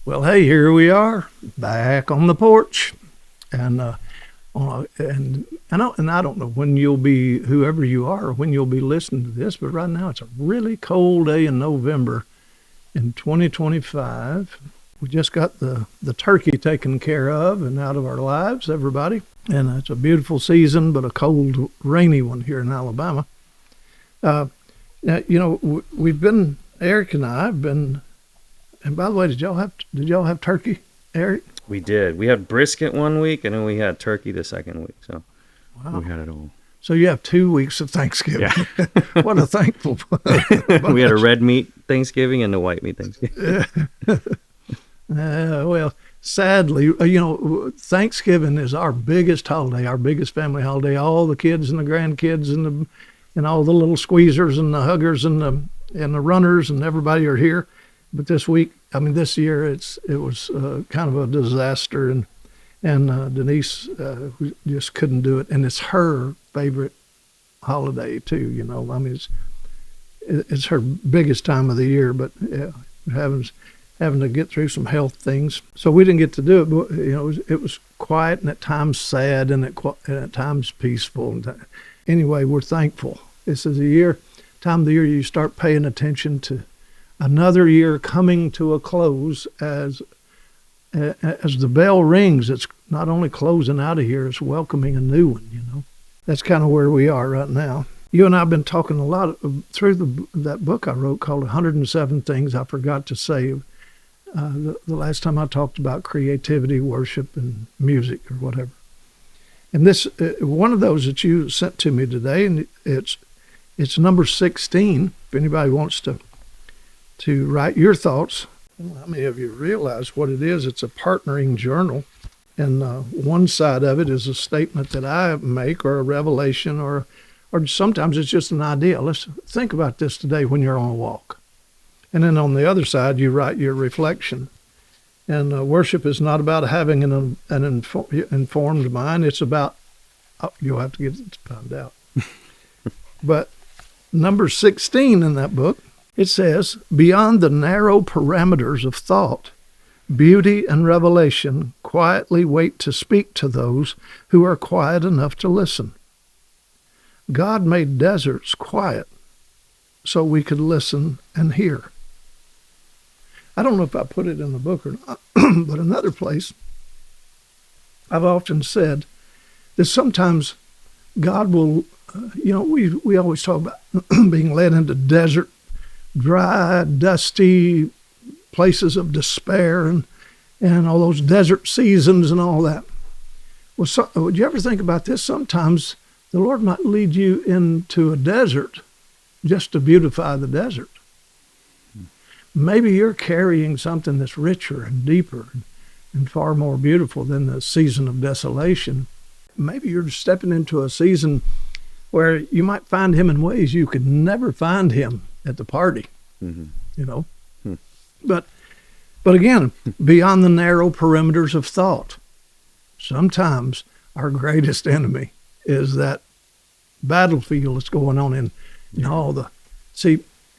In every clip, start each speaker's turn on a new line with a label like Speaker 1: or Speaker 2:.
Speaker 1: Well, hey, here we are back on the porch, and I don't know when you'll be, whoever you are, when you'll be listening to this, but right now it's a really cold day in November in 2025. We just got the turkey taken care of and out of our lives, everybody, and it's a beautiful season, but a cold, rainy one here in Alabama. Now, we've been, Eric and I have been. And by the way, did y'all have turkey, Eric?
Speaker 2: We did. We had brisket one week, and then we had turkey the second week. So
Speaker 1: wow.
Speaker 2: We had it all.
Speaker 1: So you have 2 weeks of Thanksgiving.
Speaker 2: Yeah.
Speaker 1: What a thankful
Speaker 2: We had a red meat Thanksgiving and a white meat Thanksgiving.
Speaker 1: Well, sadly, Thanksgiving is our biggest holiday, our biggest family holiday. All the kids and the grandkids and all the little squeezers and the huggers and the runners and everybody are here. But this year, it was kind of a disaster, and Denise just couldn't do it, and it's her favorite holiday too. It's her biggest time of the year, but yeah, having to get through some health things, so we didn't get to do it. But it was quiet and at times sad and at times peaceful. And anyway, we're thankful. This is time of the year you start paying attention to another year coming to a close. As the bell rings, it's not only closing out of here, it's welcoming a new one. That's kind of where we are right now. You and I have been talking a lot through that book I wrote called 107 Things I Forgot to Say. The last time I talked about creativity, worship, and music or whatever. And this one of those that you sent to me today, and it's number 16. If anybody wants to write your thoughts. How many of you realize what it is? It's a partnering journal. And one side of it is a statement that I make or a revelation or sometimes it's just an idea. Let's think about this today when you're on a walk. And then on the other side, you write your reflection. And worship is not about having an informed mind. It's about, you'll have to get it found out. But number 16 in that book, it says, beyond the narrow parameters of thought, beauty and revelation quietly wait to speak to those who are quiet enough to listen. God made deserts quiet so we could listen and hear. I don't know if I put it in the book or not, but another place, I've often said that sometimes God will, we always talk about being led into desert, dry, dusty places of despair and all those desert seasons and all that. Well, would you ever think about this? Sometimes the Lord might lead you into a desert just to beautify the desert. Maybe you're carrying something that's richer and deeper and far more beautiful than the season of desolation. Maybe you're stepping into a season where you might find him in ways you could never find him at the party, But again, beyond the narrow perimeters of thought, sometimes our greatest enemy is that battlefield that's going on in all the,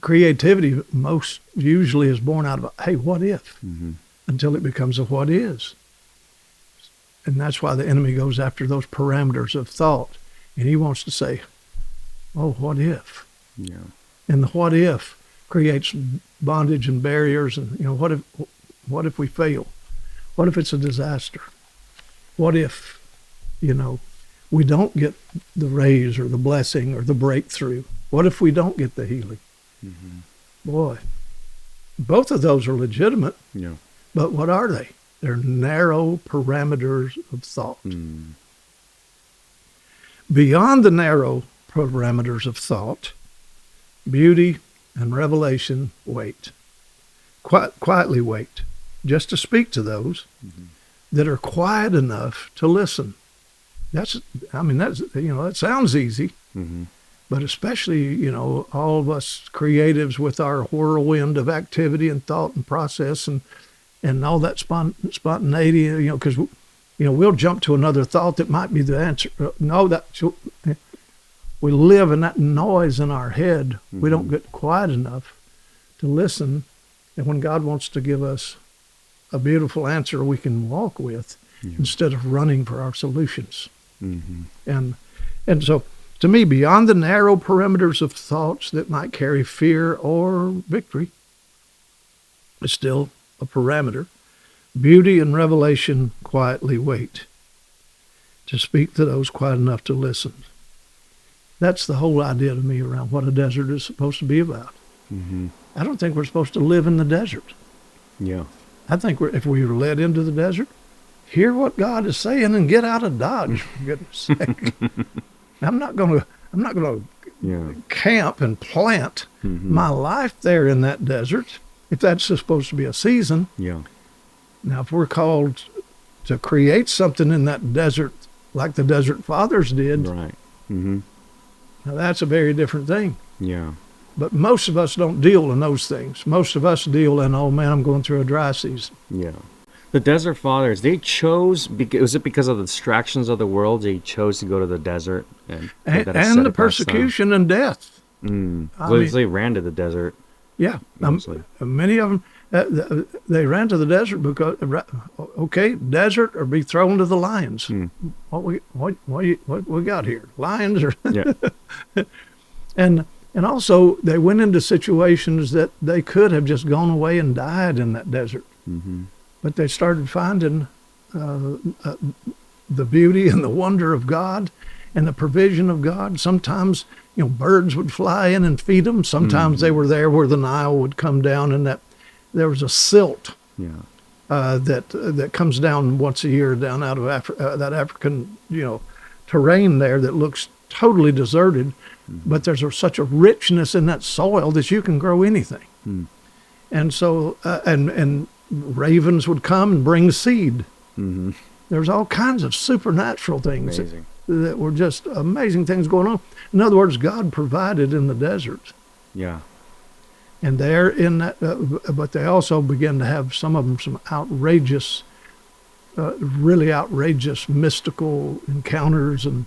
Speaker 1: creativity most usually is born out of, hey, what if? Until it becomes a what is. And that's why the enemy goes after those parameters of thought. And he wants to say, oh, what if?
Speaker 2: Yeah.
Speaker 1: And the what if creates bondage and barriers. And, what if we fail? What if it's a disaster? What if, we don't get the raise or the blessing or the breakthrough? What if we don't get the healing? Boy, both of those are legitimate.
Speaker 2: Yeah.
Speaker 1: But what are they? They're narrow parameters of thought. Beyond the narrow parameters of thought, beauty and revelation wait. Quietly wait, just to speak to those that are quiet enough to listen. That sounds easy, but especially, all of us creatives with our whirlwind of activity and thought and process and all that spontaneity, because we'll jump to another thought that might be the answer. We live in that noise in our head. Mm-hmm. We don't get quiet enough to listen. And when God wants to give us a beautiful answer we can walk with instead of running for our solutions.
Speaker 2: Mm-hmm.
Speaker 1: And so, to me, beyond the narrow perimeters of thoughts that might carry fear or victory, is still a parameter. Beauty and revelation quietly wait to speak to those quiet enough to listen. That's the whole idea to me around what a desert is supposed to be about.
Speaker 2: Mm-hmm.
Speaker 1: I don't think we're supposed to live in the desert.
Speaker 2: Yeah.
Speaker 1: I think if we were led into the desert, hear what God is saying and get out of Dodge, for goodness sake. I'm not going to camp and plant my life there in that desert, if that's supposed to be a season.
Speaker 2: Yeah.
Speaker 1: Now, if we're called to create something in that desert like the Desert Fathers did,
Speaker 2: Right. Mm-hmm.
Speaker 1: now that's a very different thing.
Speaker 2: Yeah.
Speaker 1: But most of us don't deal in those things. Most of us deal in, oh man, I'm going through a dry season.
Speaker 2: Yeah. The Desert Fathers, they chose, was it because of the distractions of the world, they chose to go to the desert? And
Speaker 1: the persecution and death.
Speaker 2: They ran to the desert.
Speaker 1: Yeah. Many of them, they ran to the desert because, okay, desert or be thrown to the lions. What we got here? Lions? And also, they went into situations that they could have just gone away and died in that desert.
Speaker 2: Mm-hmm.
Speaker 1: But they started finding the beauty and the wonder of God and the provision of God. Sometimes, birds would fly in and feed them. Sometimes they were there where the Nile would come down, and that there was a silt that comes down once a year down out of that African, terrain there that looks totally deserted. But there's such a richness in that soil that you can grow anything. And so, and ravens would come and bring seed. There's all kinds of supernatural things that were just amazing things going on. In other words, God provided in the desert.
Speaker 2: Yeah.
Speaker 1: And there in that, but they also began to have some of them some outrageous, really outrageous mystical encounters and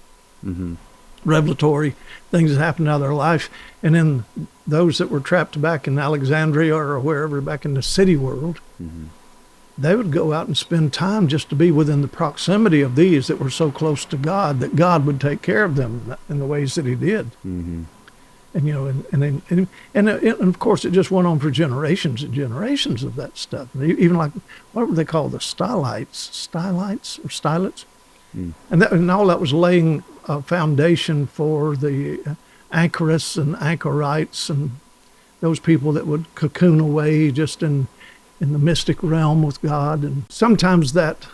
Speaker 1: revelatory things that happened out of their life. And then those that were trapped back in Alexandria or wherever back in the city world, they would go out and spend time just to be within the proximity of these that were so close to God that God would take care of them in the ways that he did. And and of course it just went on for generations and generations of that stuff. Even like, what were they called? The stylites? And all that was laying a foundation for the anchorists and anchorites and those people that would cocoon away just in the mystic realm with God. And sometimes that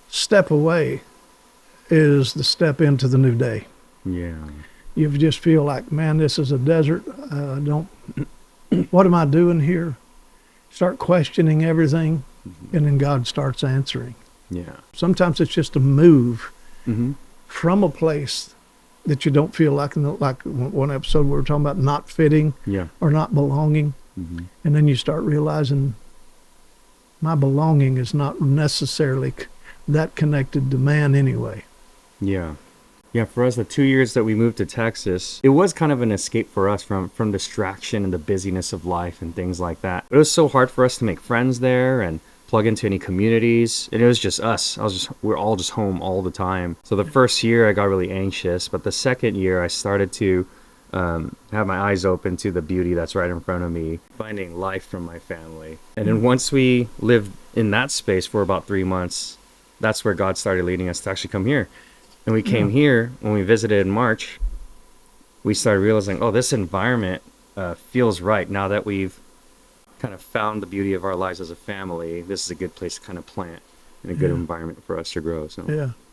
Speaker 1: step away is the step into the new day.
Speaker 2: Yeah.
Speaker 1: You just feel like, man, this is a desert. What am I doing here? Start questioning everything, and then God starts answering.
Speaker 2: Yeah.
Speaker 1: Sometimes it's just a move from a place that you don't feel like one episode we were talking about not fitting or not belonging. And then you start realizing my belonging is not necessarily that connected to man anyway.
Speaker 2: Yeah. Yeah, for us, the 2 years that we moved to Texas, it was kind of an escape for us from distraction and the busyness of life and things like that. It was so hard for us to make friends there and plug into any communities, and it was just us. We're all just home all the time. So the first year I got really anxious, but the second year I started to have my eyes open to the beauty that's right in front of me, finding life from my family. And then once we lived in that space for about 3 months, that's where God started leading us to actually come here. And we came here, when we visited in March, we started realizing, this environment feels right. Now that we've kind of found the beauty of our lives as a family, this is a good place to kind of plant and a good environment for us to grow. So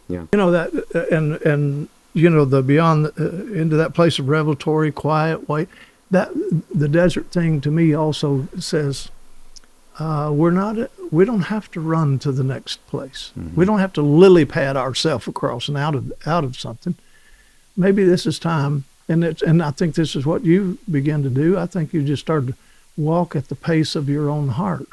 Speaker 2: yeah.
Speaker 1: That, and the beyond, into that place of revelatory, quiet way, that the desert thing to me also says, we don't have to run to the next place. We don't have to lily pad ourselves across and out of something. Maybe this is time, and I think this is what you begin to do. I think you just start to walk at the pace of your own heart.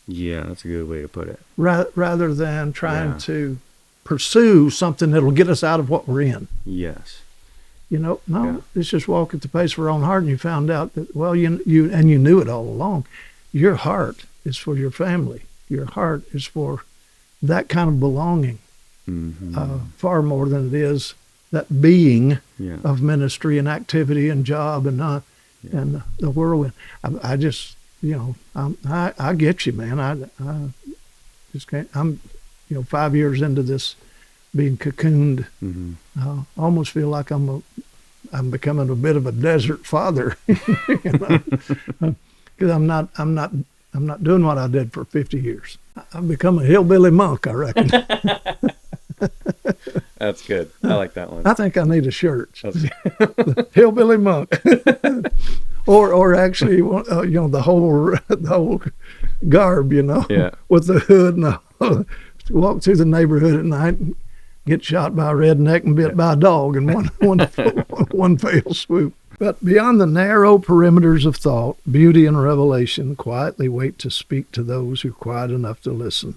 Speaker 2: Yeah, that's a good way to put it.
Speaker 1: Rather than trying to pursue something that'll get us out of what we're in.
Speaker 2: Yes.
Speaker 1: Let's just walk at the pace of our own heart. And you found out that, you knew it all along. Your heart is for your family. your heart is for that kind of belonging, far more than it is that being of ministry and activity and job and the whirlwind. I just, I get you, man. I just can't. I'm, 5 years into this being cocooned. I almost feel like I'm becoming a bit of a desert father, because I'm not doing what I did for 50 years. I've become a hillbilly monk, I reckon.
Speaker 2: That's good. I like that one.
Speaker 1: I think I need a shirt. Hillbilly monk. or actually, the whole garb, with the hood and walk through the neighborhood at night and get shot by a redneck and bit by a dog in one fell swoop. But beyond the narrow perimeters of thought, beauty and revelation quietly wait to speak to those who are quiet enough to listen.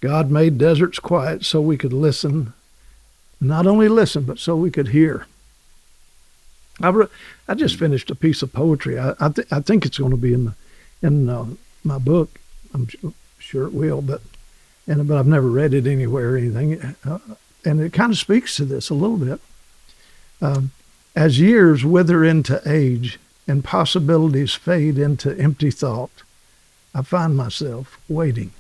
Speaker 1: God made deserts quiet so we could listen, not only listen, but so we could hear. I just finished a piece of poetry. I think it's going to be in my book. I'm sure it will, but I've never read it anywhere or anything. And it kind of speaks to this a little bit. As years wither into age and possibilities fade into empty thought, I find myself waiting.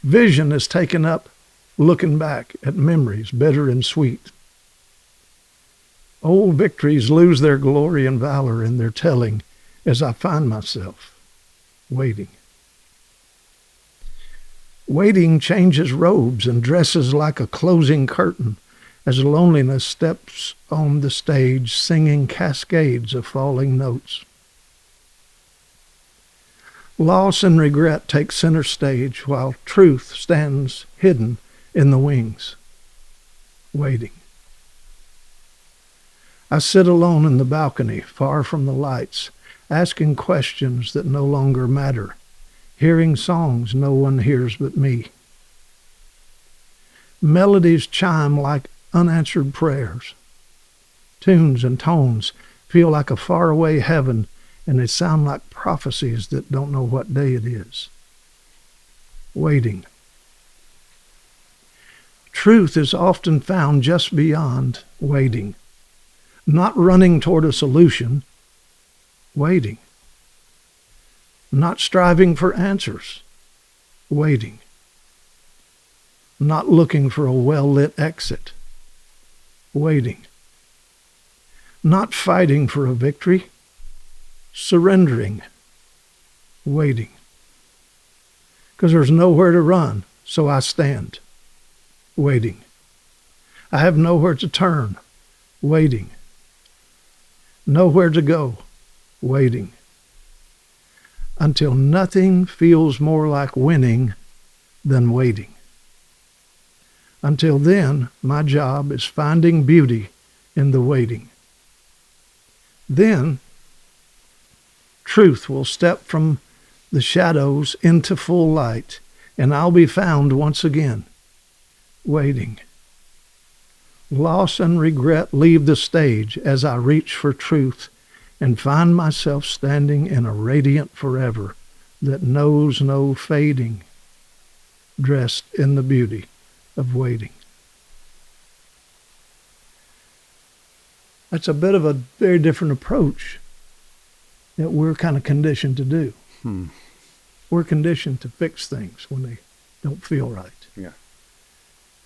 Speaker 1: Vision is taken up looking back at memories bitter and sweet. Old victories lose their glory and valor in their telling as I find myself waiting. Waiting changes robes and dresses like a closing curtain as loneliness steps on the stage singing cascades of falling notes. Loss and regret take center stage while truth stands hidden in the wings, waiting. I sit alone in the balcony, far from the lights, asking questions that no longer matter, hearing songs no one hears but me. Melodies chime like unanswered prayers. Tunes and tones feel like a faraway heaven, and they sound like prophecies that don't know what day it is. Waiting. Truth is often found just beyond waiting. Not running toward a solution, waiting. Not striving for answers, waiting. Not looking for a well-lit exit, waiting. Not fighting for a victory, surrendering, waiting. Because there's nowhere to run, so I stand, waiting. I have nowhere to turn, waiting. Nowhere to go, waiting. Until nothing feels more like winning than waiting. Until then, my job is finding beauty in the waiting. Then, truth will step from the shadows into full light, and I'll be found once again, waiting. Loss and regret leave the stage as I reach for truth and find myself standing in a radiant forever that knows no fading, dressed in the beauty of waiting. That's a bit of a very different approach that we're kind of conditioned to do. We're conditioned to fix things when they don't feel right.
Speaker 2: Yeah.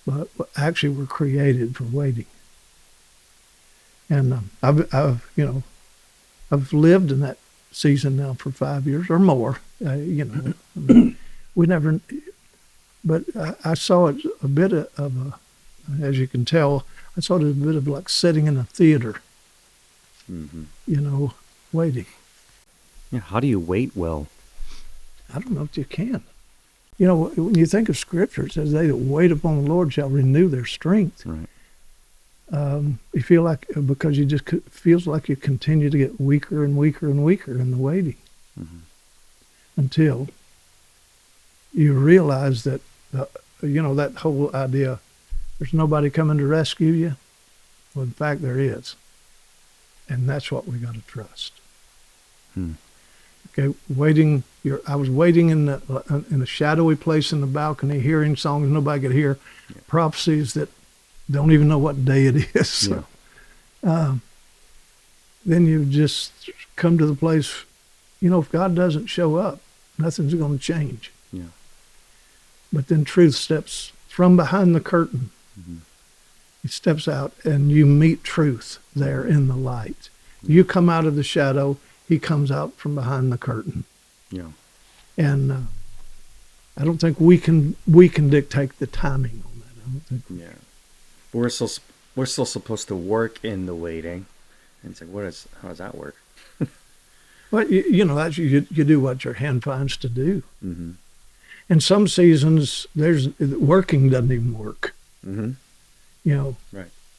Speaker 1: But actually, we're created for waiting. And I've lived in that season now for 5 years or more. We never, but I saw it a bit of as you can tell, I saw it a bit of like sitting in a theater. Waiting.
Speaker 2: Yeah. How do you wait well?
Speaker 1: I don't know if you can. When you think of Scripture, it says, they that wait upon the Lord shall renew their strength.
Speaker 2: Right.
Speaker 1: You feel like, because feels like you continue to get weaker and weaker and weaker in the waiting. Until you realize that, that whole idea, there's nobody coming to rescue you. Well, in fact, there is. And that's what we got to trust. Okay, waiting. I was waiting in a shadowy place in the balcony, hearing songs nobody could hear, prophecies that don't even know what day it is.
Speaker 2: Yeah.
Speaker 1: Then you just come to the place, if God doesn't show up, nothing's going to change.
Speaker 2: Yeah.
Speaker 1: But then truth steps from behind the curtain.
Speaker 2: Mm-hmm.
Speaker 1: He steps out, and you meet truth there in the light. You come out of the shadow. He comes out from behind the curtain.
Speaker 2: Yeah.
Speaker 1: And I don't think we can dictate the timing on that. I don't think.
Speaker 2: Yeah. But we're still supposed to work in the waiting. And it's like, how does that work?
Speaker 1: Well, that's you do what your hand finds to do.
Speaker 2: Mm-hmm.
Speaker 1: In some seasons, working doesn't even work.
Speaker 2: Mm-hmm.
Speaker 1: Right.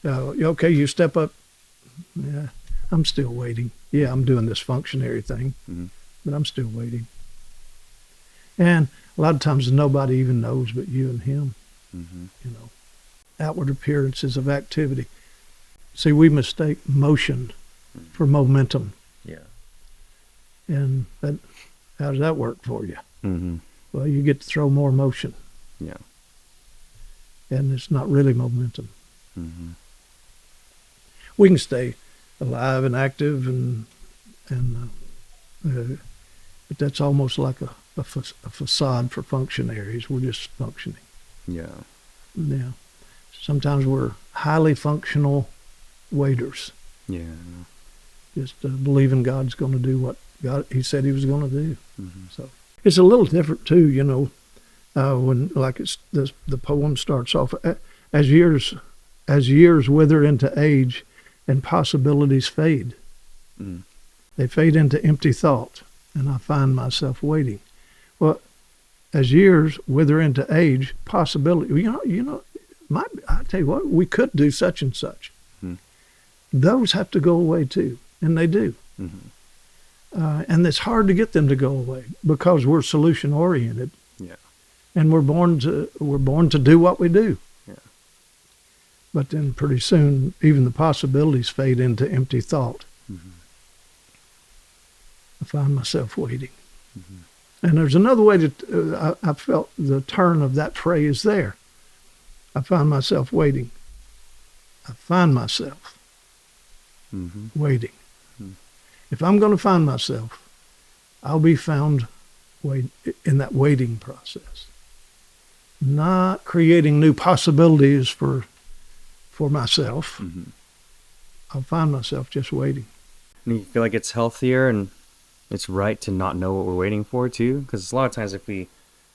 Speaker 2: Right.
Speaker 1: Okay, you step up. Yeah, I'm still waiting. Yeah, I'm doing this functionary thing,
Speaker 2: Mm-hmm.
Speaker 1: but I'm still waiting. And a lot of times nobody even knows but you and him.
Speaker 2: Mm-hmm.
Speaker 1: Outward appearances of activity. See, we mistake motion for momentum.
Speaker 2: Yeah.
Speaker 1: And how does that work for you?
Speaker 2: Mm-hmm.
Speaker 1: Well, you get to throw more motion.
Speaker 2: Yeah.
Speaker 1: And it's not really momentum.
Speaker 2: Mm-hmm.
Speaker 1: We can stay alive and active, but that's almost like a facade for functionaries. We're just functioning.
Speaker 2: Yeah.
Speaker 1: Yeah. Sometimes we're highly functional waiters.
Speaker 2: Yeah.
Speaker 1: Just believing God's going to do what He said He was going to do.
Speaker 2: Mm-hmm.
Speaker 1: So it's a little different too, when the poem starts off as years wither into age and possibilities fade.
Speaker 2: Mm.
Speaker 1: They fade into empty thought, and I find myself waiting. Well, as years wither into age, possibility. I tell you what, we could do such and such.
Speaker 2: Mm.
Speaker 1: Those have to go away too, and they do.
Speaker 2: Mm-hmm.
Speaker 1: And it's hard to get them to go away because we're solution oriented.
Speaker 2: Yeah.
Speaker 1: And we're born to do what we do.
Speaker 2: Yeah.
Speaker 1: But then pretty soon, even the possibilities fade into empty thought.
Speaker 2: Mm-hmm.
Speaker 1: I find myself waiting.
Speaker 2: Mm-hmm.
Speaker 1: And there's another way I felt the turn of that phrase there. I find myself waiting. I find myself
Speaker 2: Mm-hmm.
Speaker 1: waiting.
Speaker 2: Mm-hmm.
Speaker 1: If I'm going to find myself, I'll be found in that waiting process. Not creating new possibilities for myself.
Speaker 2: Mm-hmm.
Speaker 1: I'll find myself just waiting.
Speaker 2: And you feel like it's healthier and it's right to not know what we're waiting for too? Because a lot of times if we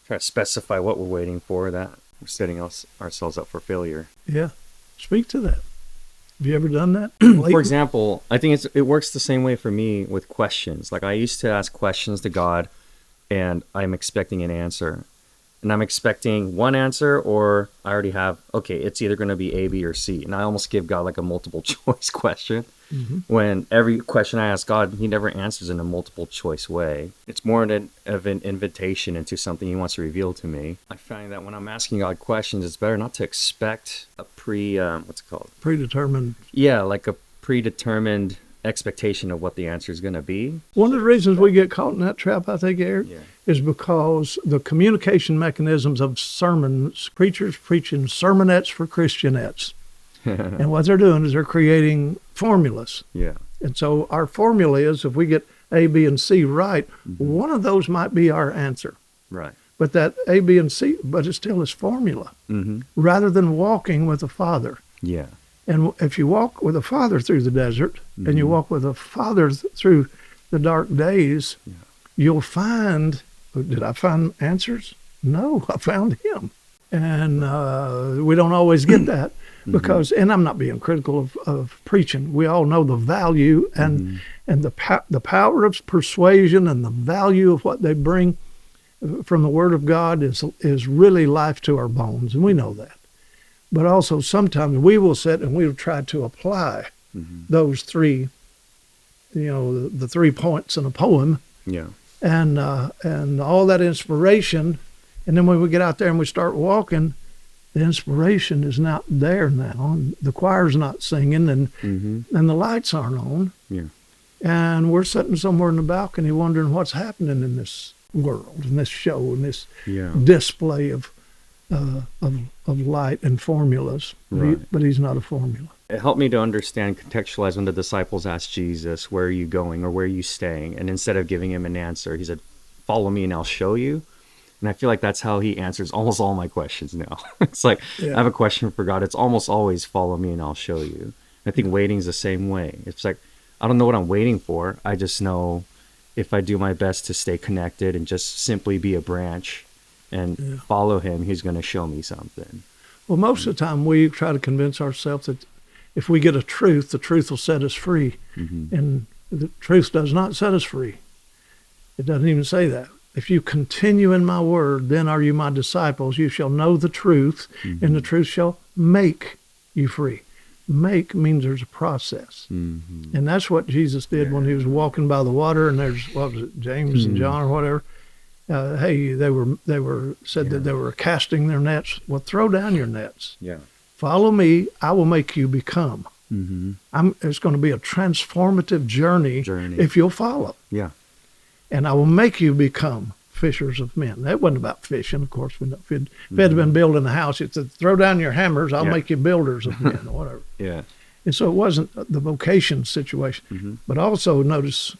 Speaker 2: try to specify what we're waiting for, that we're setting ourselves up for failure.
Speaker 1: Yeah. Speak to that. Have you ever done that?
Speaker 2: For example, I think it works the same way for me with questions. Like I used to ask questions to God and I'm expecting an answer. And I'm expecting one answer, or I already have, okay, it's either going to be A, B, or C. And I almost give God like a multiple choice question. Mm-hmm. When every question I ask God, He never answers in a multiple choice way. It's more of an invitation into something He wants to reveal to me. I find that when I'm asking God questions, it's better not to expect a
Speaker 1: predetermined.
Speaker 2: Yeah, like a predetermined expectation of what the answer is going to be.
Speaker 1: One of the reasons we get caught in that trap, I think, Eric, is because the communication mechanisms of sermons, preachers preaching sermonettes for Christianettes. And what they're doing is they're creating formulas.
Speaker 2: Yeah.
Speaker 1: And so our formula is, if we get A, B, and C right, one of those might be our answer.
Speaker 2: Right.
Speaker 1: But that A, B, and C, but it still is formula. Mm-hmm. Rather than walking with the Father.
Speaker 2: Yeah.
Speaker 1: And if you walk with a Father through the desert, and you walk with a Father through the dark days, you'll find, did I find answers? No, I found Him. And we don't always get that because, and I'm not being critical of preaching. We all know the value and the power of persuasion and the value of what they bring from the Word of God is really life to our bones, and we know that. But also sometimes we will sit and we'll try to apply those three, the 3 points in a poem, and all that inspiration. And then when we get out there and we start walking, the inspiration is not there now. The choir's not singing, and the lights aren't on.
Speaker 2: Yeah.
Speaker 1: And we're sitting somewhere in the balcony wondering what's happening in this world, in this show, in this
Speaker 2: Yeah.
Speaker 1: display of light and formulas.
Speaker 2: Right.
Speaker 1: But he's not a formula.
Speaker 2: It helped me to understand, contextualize when the disciples asked Jesus, where are you going or where are you staying? And instead of giving him an answer, he said, follow me and I'll show you. And I feel like that's how he answers almost all my questions now. It's like,
Speaker 1: Yeah.
Speaker 2: I have a question for God. It's almost always follow me and I'll show you. I think waiting's the same way. It's like, I don't know what I'm waiting for. I just know if I do my best to stay connected and just simply be a branch and follow him, he's going to show me something.
Speaker 1: Well, most of the time we try to convince ourselves that if we get a truth, the truth will set us free.
Speaker 2: Mm-hmm.
Speaker 1: And the truth does not set us free. It doesn't even say that. If you continue in my word, then are you my disciples. You shall know the truth, and the truth shall make you free. Make means there's a process.
Speaker 2: Mm-hmm.
Speaker 1: And that's what Jesus did when he was walking by the water, and there's, what was it, James and John or whatever. They were said that they were casting their nets. Well, throw down your nets.
Speaker 2: Yeah.
Speaker 1: Follow me, I will make you become.
Speaker 2: Mm-hmm.
Speaker 1: It's going to be a transformative journey if you'll follow.
Speaker 2: Yeah.
Speaker 1: And I will make you become fishers of men. That wasn't about fishing, of course. If it had been building a house, it said, throw down your hammers, I'll make you builders of men, or whatever.
Speaker 2: Yeah.
Speaker 1: And so it wasn't the vocation situation.
Speaker 2: Mm-hmm.
Speaker 1: But also notice,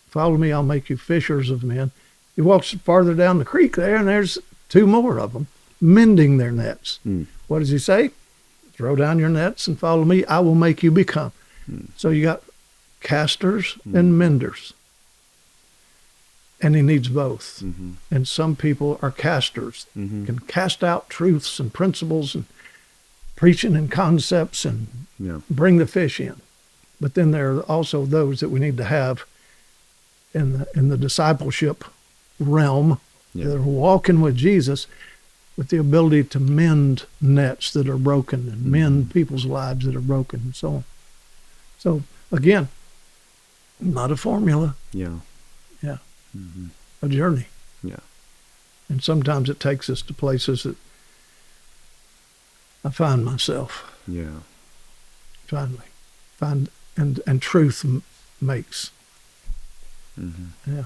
Speaker 1: follow me, I'll make you fishers of men. He walks farther down the creek there, and there's two more of them mending their nets.
Speaker 2: Mm.
Speaker 1: What does he say? Throw down your nets and follow me, I will make you become. So you got casters and menders. And he needs both.
Speaker 2: Mm-hmm.
Speaker 1: And some people are casters, can cast out truths and principles and preaching and concepts and bring the fish in. But then there are also those that we need to have in the discipleship realm that are walking with Jesus with the ability to mend nets that are broken and mend people's lives that are broken and so on. So again, not a formula.
Speaker 2: Yeah.
Speaker 1: Yeah.
Speaker 2: Mm-hmm.
Speaker 1: A journey.
Speaker 2: Yeah.
Speaker 1: And sometimes it takes us to places that I find myself.
Speaker 2: Yeah.
Speaker 1: Finally. And truth makes.
Speaker 2: Mm-hmm.
Speaker 1: Yeah.